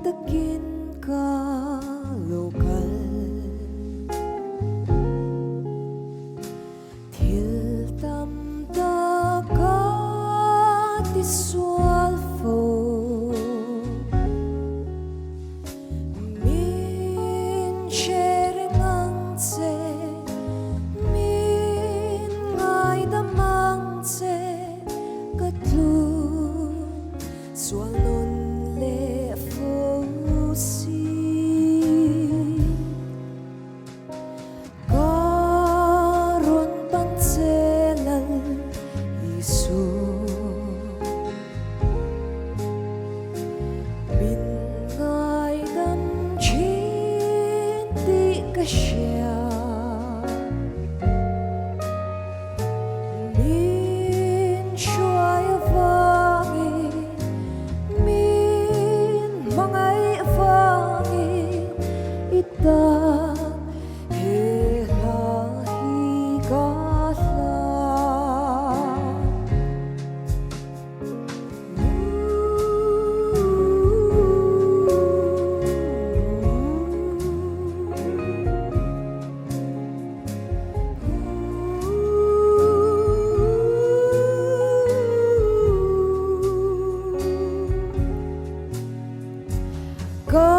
takin ka lokal til tam ta ka ti sualfo min chereng se min ngai damang se katlu sualon le fosi karon panselal isu min ngai dam chin di ka siya min shuai vangi min mangai vangi ita ka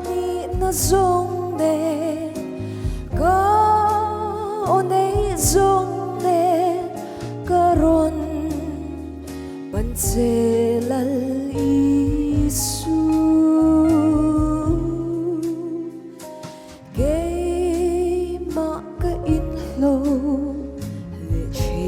ni na zong ne ka onei zong ne karon panselal isu gay ma ka inlo leche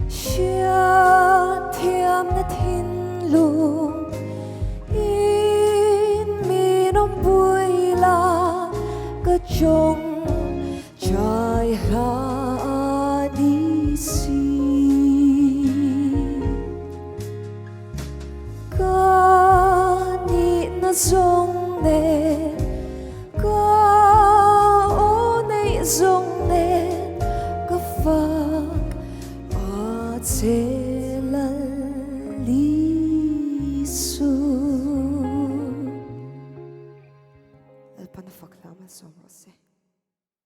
Xia thiam na thin lung in mi nong bui la ka chong